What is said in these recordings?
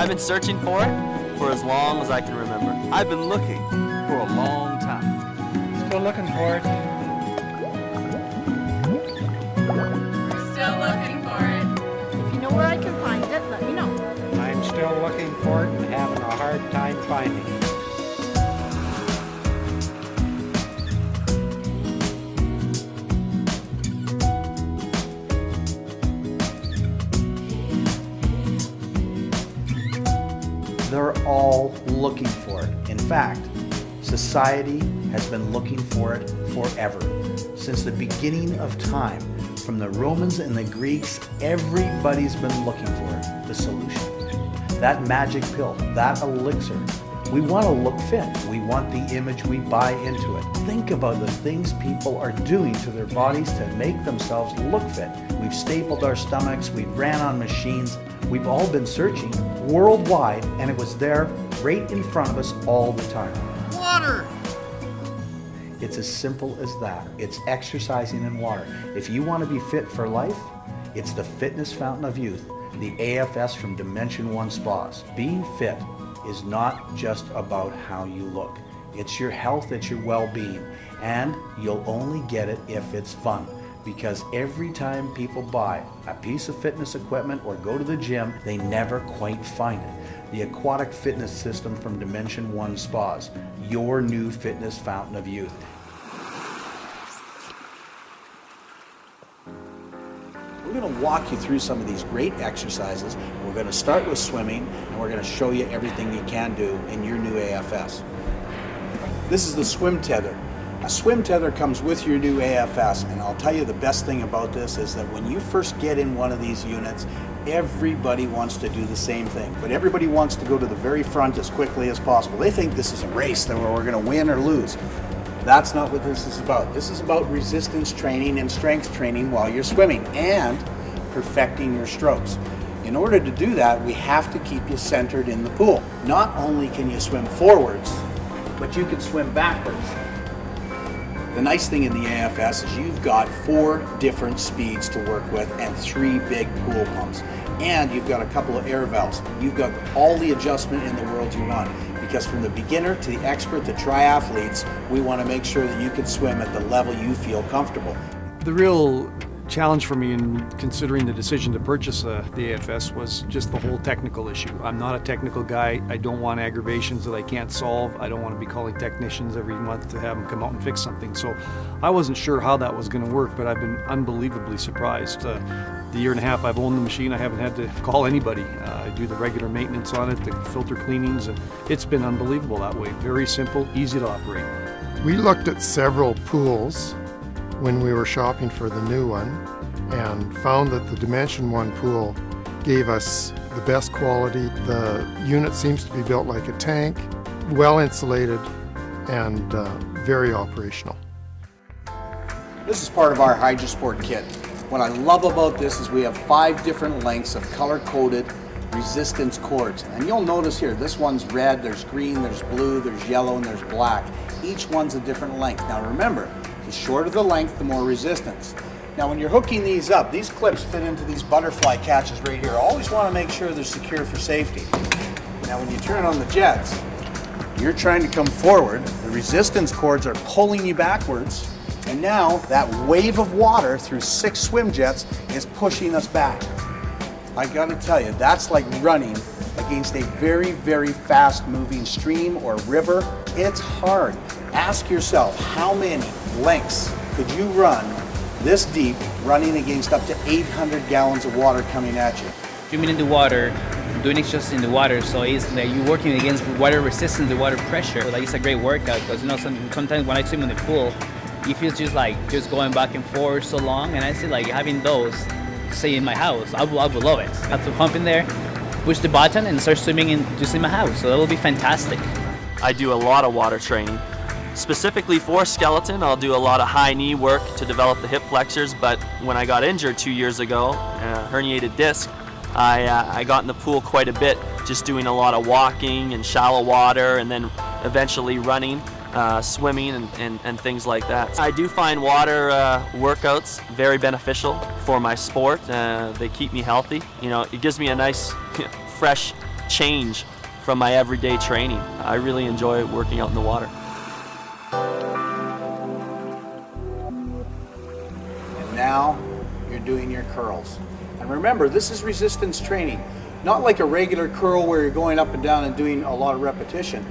I've been searching for it for as long as I can remember. I've been looking for a long time. Still looking for it. Still looking for it. If you know where I can find it, let me know. I'm still looking for it and having a hard time finding it. They're all looking for it. In fact, society has been looking for it forever. Since the beginning of time, from the Romans and the Greeks, everybody's been looking for it, the solution. That magic pill, that elixir. We want to look fit. We want the image we buy into it. Think about the things people are doing to their bodies to make themselves look fit. We've stapled our stomachs, we've ran on machines. We've all been searching worldwide, and it was there right in front of us all the time. Water! It's as simple as that. It's exercising in water. If you want to be fit for life, it's the fitness fountain of youth, the AFS from Dimension One Spas. Being fit is not just about how you look. It's your health, it's your well-being, and you'll only get it if it's fun. Because every time people buy a piece of fitness equipment or go to the gym, they never quite find it. The Aquatic Fitness System from Dimension One Spas, your new fitness fountain of youth. We're going to walk you through some of these great exercises. We're going to start with swimming, and we're going to show you everything you can do in your new AFS. This is the swim tether. A swim tether comes with your new AFS, and I'll tell you the best thing about this is that when you first get in one of these units, everybody wants to do the same thing, but everybody wants to go to the very front as quickly as possible. They think this is a race that we're going to win or lose. That's not what this is about. This is about resistance training and strength training while you're swimming and perfecting your strokes. In order to do that, we have to keep you centered in the pool. Not only can you swim forwards, but you can swim backwards. The nice thing in the AFS is you've got 4 different speeds to work with and 3 big pool pumps. And you've got a couple of air valves. You've got all the adjustment in the world you want. Because from the beginner to the expert to triathletes, we want to make sure that you can swim at the level you feel comfortable. The real challenge for me in considering the decision to purchase the AFS was just the whole technical issue. I'm not a technical guy. I don't want aggravations that I can't solve. I don't want to be calling technicians every month to have them come out and fix something. So I wasn't sure how that was going to work, but I've been unbelievably surprised. The year and a half I've owned the machine, I haven't had to call anybody. I do the regular maintenance on it, the filter cleanings, and it's been unbelievable that way. Very simple, easy to operate. We looked at several pools when we were shopping for the new one and found that the Dimension One pool gave us the best quality. The unit seems to be built like a tank, well insulated, and very operational. This is part of our HydroSport kit. What I love about this is we have 5 different lengths of color-coded resistance cords. And you'll notice here, this one's red, there's green, there's blue, there's yellow, and there's black. Each one's a different length. Now remember, the shorter the length, the more resistance. Now when you're hooking these up, these clips fit into these butterfly catches right here. Always want to make sure they're secure for safety. Now when you turn on the jets, you're trying to come forward, the resistance cords are pulling you backwards, and now that wave of water through 6 swim jets is pushing us back. I gotta tell you, that's like running against a very, very fast moving stream or river. It's hard. Ask yourself, how many lengths could you run this deep, running against up to 800 gallons of water coming at you? Swimming in the water, doing exercises in the water, so it's like you're working against water resistance, the water pressure. So like it's a great workout because sometimes when I swim in the pool, it feels just like just going back and forth so long, and I see like having those, say in my house, I would love it. I have to pump in there, push the button, and start swimming just in my house. So that would be fantastic. I do a lot of water training. Specifically for skeleton, I'll do a lot of high knee work to develop the hip flexors, but when I got injured 2 years ago, herniated disc, I got in the pool quite a bit, just doing a lot of walking and shallow water, and then eventually running, swimming and things like that. I do find water workouts very beneficial for my sport. They keep me healthy. You know, it gives me a nice fresh change from my everyday training. I really enjoy working out in the water. And now you're doing your curls. And remember, this is resistance training. Not like a regular curl where you're going up and down and doing a lot of repetition.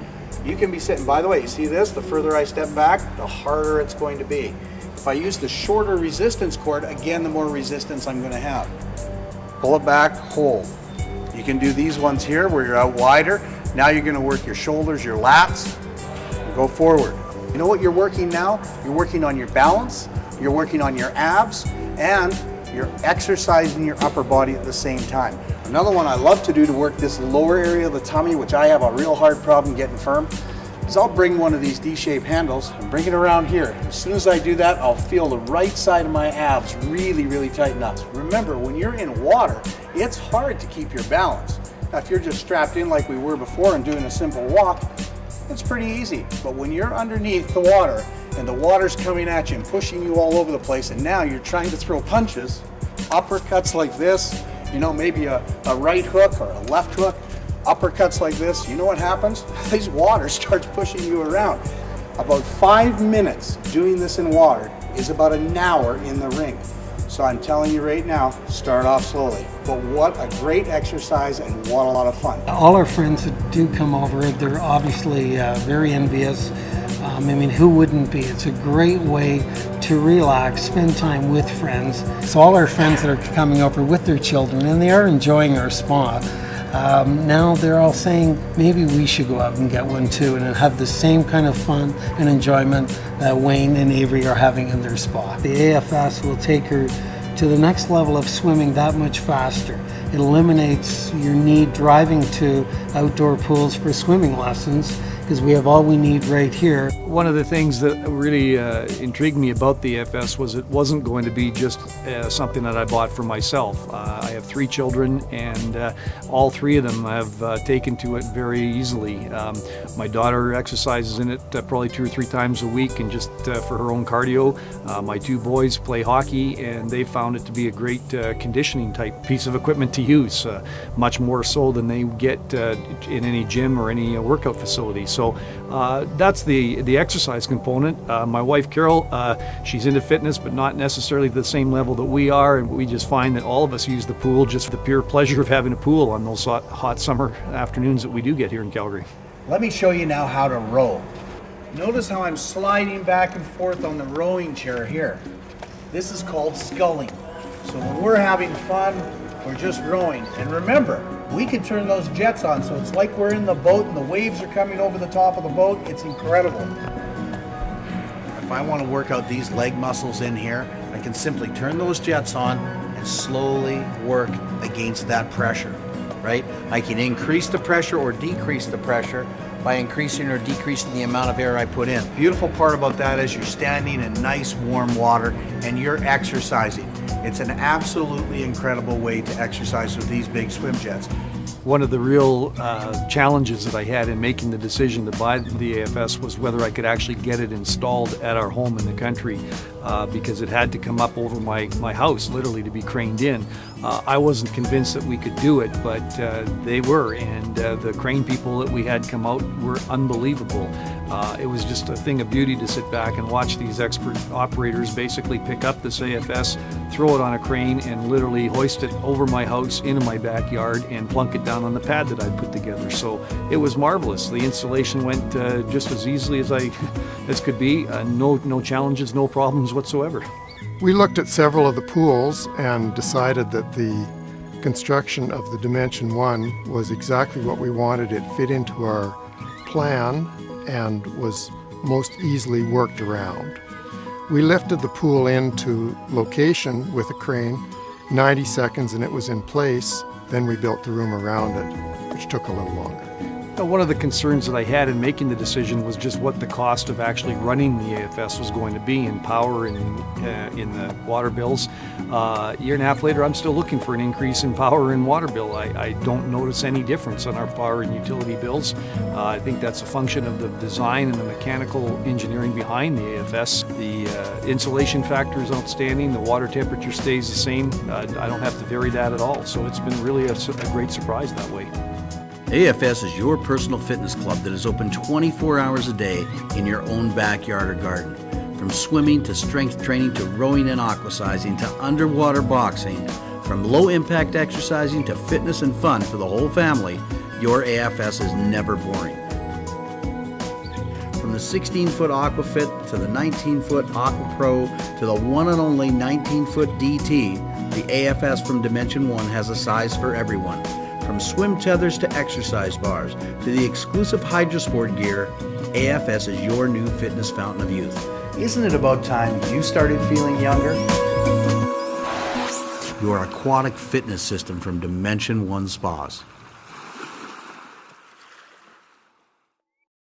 You can be sitting, by the way, you see this? The further I step back, the harder it's going to be. If I use the shorter resistance cord, again, the more resistance I'm going to have. Pull it back, hold. You can do these ones here where you're out wider. Now you're going to work your shoulders, your lats, and go forward. You know what you're working now? You're working on your balance, you're working on your abs, and you're exercising your upper body at the same time. Another one I love to do to work this lower area of the tummy, which I have a real hard problem getting firm, is I'll bring one of these D-shaped handles and bring it around here. As soon as I do that, I'll feel the right side of my abs really, really tighten up. Remember, when you're in water, it's hard to keep your balance. Now, if you're just strapped in like we were before and doing a simple walk, it's pretty easy. But when you're underneath the water and the water's coming at you and pushing you all over the place, and now you're trying to throw punches, uppercuts like this, you know, maybe a right hook or a left hook, uppercuts like this, you know what happens? This water starts pushing you around. About 5 minutes doing this in water is about an hour in the ring. So I'm telling you right now, start off slowly. But what a great exercise and what a lot of fun. All our friends that do come over, they're obviously very envious. I mean, who wouldn't be? It's a great way to relax, spend time with friends. So all our friends that are coming over with their children, and they are enjoying our spa, now they're all saying maybe we should go out and get one too and have the same kind of fun and enjoyment that Wayne and Avery are having in their spa. The AFS will take her to the next level of swimming that much faster. It eliminates your need driving to outdoor pools for swimming lessons, because we have all we need right here. One of the things that really intrigued me about the AFS was it wasn't going to be just something that I bought for myself. I have 3 children, and all 3 of them have taken to it very easily. My daughter exercises in it probably 2 or 3 times a week, and just for her own cardio. My 2 boys play hockey, and they found it to be a great conditioning type piece of equipment to use, much more so than they get in any gym or any workout facility. So that's the exercise component. My wife Carol, she's into fitness, but not necessarily the same level that we are, and we just find that all of us use the pool just for the pure pleasure of having a pool on those hot summer afternoons that we do get here in Calgary. Let me show you now how to row. Notice how I'm sliding back and forth on the rowing chair here. This is called sculling. So when we're having fun, we're just rowing. And remember, we can turn those jets on, so it's like we're in the boat and the waves are coming over the top of the boat. It's incredible. If I want to work out these leg muscles in here, I can simply turn those jets on and slowly work against that pressure, right? I can increase the pressure or decrease the pressure by increasing or decreasing the amount of air I put in. Beautiful part about that is you're standing in nice warm water and you're exercising. It's an absolutely incredible way to exercise with these big swim jets. One of the real challenges that I had in making the decision to buy the AFS was whether I could actually get it installed at our home in the country, because it had to come up over my house literally to be craned in. I wasn't convinced that we could do it, but they were, and the crane people that we had come out were unbelievable. It was just a thing of beauty to sit back and watch these expert operators basically pick up this AFS, throw it on a crane, and literally hoist it over my house into my backyard and plunk it down on the pad that I'd put together. So it was marvelous. The installation went just as easily as could be. No challenges, no problems whatsoever. We looked at several of the pools and decided that the construction of the Dimension 1 was exactly what we wanted. It fit into our plan and was most easily worked around. We lifted the pool into location with a crane, 90 seconds, and it was in place. Then we built the room around it, which took a little longer. One of the concerns that I had in making the decision was just what the cost of actually running the AFS was going to be in power and in the water bills. A year and a half later, I'm still looking for an increase in power and water bill. I don't notice any difference on our power and utility bills. I think that's a function of the design and the mechanical engineering behind the AFS. The insulation factor is outstanding. The water temperature stays the same. I don't have to vary that at all. So it's been really a great surprise that way. AFS is your personal fitness club that is open 24 hours a day in your own backyard or garden. From swimming to strength training to rowing and aquasizing to underwater boxing, from low impact exercising to fitness and fun for the whole family, your AFS is never boring. From the 16-foot AquaFit to the 19-foot AquaPro to the one and only 19-foot DT, the AFS from Dimension One has a size for everyone. From swim tethers to exercise bars to the exclusive Hydrosport gear, AFS is your new fitness fountain of youth. Isn't it about time you started feeling younger? Your aquatic fitness system from Dimension One Spas.